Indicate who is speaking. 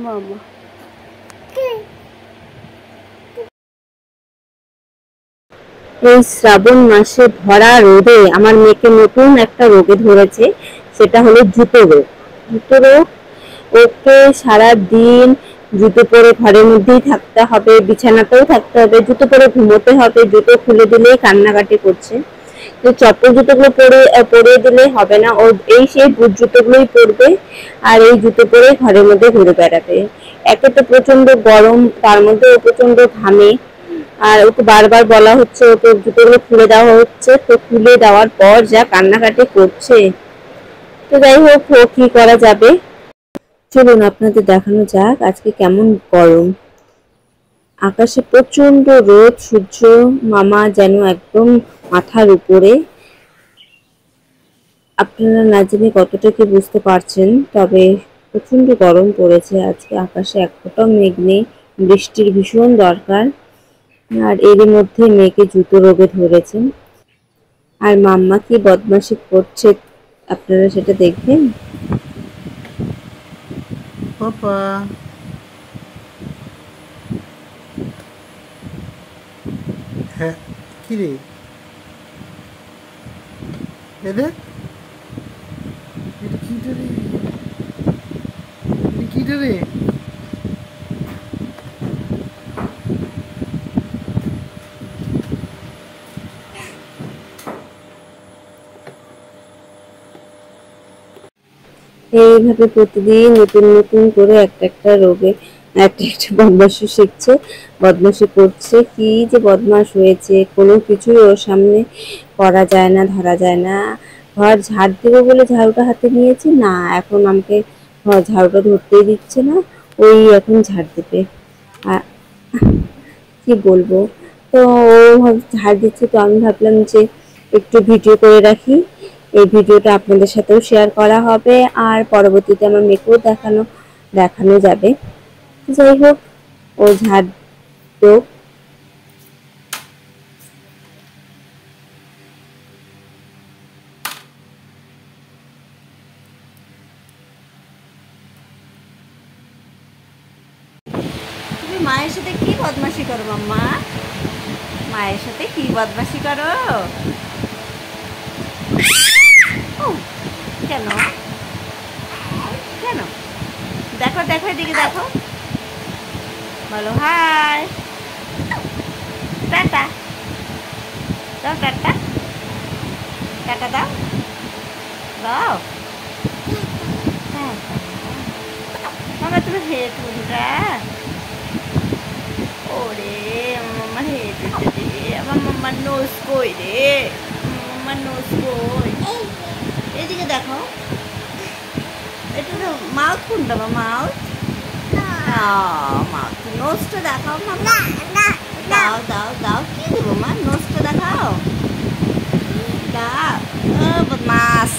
Speaker 1: মামা এই শ্রাবণ মাসে ভরা রোদে আমার মেয়েকে নতুন একটা রোগে ধরেছে, সেটা হলো জুতো রোগ। জুতো রোগ, ওকে সারা দিন জুতো পরে ঘরের মধ্যেই থাকতে হবে, বিছানাতেও থাকতে হবে, জুতো পরে ঘুমোতে হবে। জুতো খুলে দিলেই কান্নাকাটি করছে। তো চপ্পল জুতোগুলো পরে দিলে হবে না, ও এই সেই বুট জুতোগুলোই পরবে আর এই জুতো পরে ঘরের মধ্যে ঘুরে বেড়াবে। একে তো প্রচন্ড গরম, তার মধ্যে ও প্রচন্ড ঘামে। আর ওকে বারবার বলা হচ্ছে, ওকে জুতোগুলো খুলে দেওয়া হচ্ছে, তো খুলে দেওয়ার পর যা কান্নাকাটি করছে। তো যাই হোক, ও কি করা যাবে। চলুন আপনাদের দেখানো যাক আজকে কেমন গরম। আকাশে প্রচন্ড রোদ, সূর্য মামা যেন একদম মাথার উপরে। আপনারা না জেনে কতটা কি বুঝতে পারছেন, তবে প্রচন্ড গরম পড়েছে আজকে। আকাশে এক ফোঁটাও মেঘ নেই, বৃষ্টির ভীষণ দরকার। আর এরই মধ্যে মেয়েকে জুতো রোগে ধরেছেন। আর মাম্মা কি বদমাশি করছে আপনারা সেটা দেখবেন।
Speaker 2: পাপা হ্যাঁ, কি রে এটা কিটা রে, কিটা রে?
Speaker 1: এইভাবে প্রতিদিন নতুন নতুন করে একটা একটা রোগে একটা একটা বদমাশি শিখছে, বদমাশি করছে। কি যে বদমাশ হয়েছে, কোনো কিছুই ওর সামনে করা যায় না, ধরা যায় না। ঘর ঝাড় দেবো বলে ঝাড়ুটা হাতে নিয়েছি, না এখন আমাকে ঘর ঝাড়ুটা ধরতেই দিচ্ছে না, ওই এখন ঝাড় দেবে। আর কি বলবো, তো ও ঝাড় দিচ্ছে, তো আমি ভাবলাম যে একটু ভিডিও করে রাখি। এই ভিডিওটা আপনাদের সাথেও শেয়ার করা হবে আর পরবর্তীতে আমার মেয়েকেও দেখানো যাবে। যাই হোক, ও ঝাড় দেব।
Speaker 3: তুমি মায়ের সাথে কি বদমাশি করো মাম্মা? মায়ের সাথে কি বদমাশি করো? কেন কেন? দেখো দেখো, এদিকে দেখো, বলো হাই, টাটা দাও, টাটা টাটা দাও, দাও মামা। তুমি হেঁট বন্ধুরা, ওরে মামার হেঁট রে, আমার মামার নোজ কই রে, মামার নোজ কই? এদিকে দেখো, এটা তো মাউথ কোনটা? মাউথ, মাউথ, নোজটা দেখাও মামা। দাও দাও দাও, কি দেবো মা? নোজটা দেখাও, দাও। বদমাস।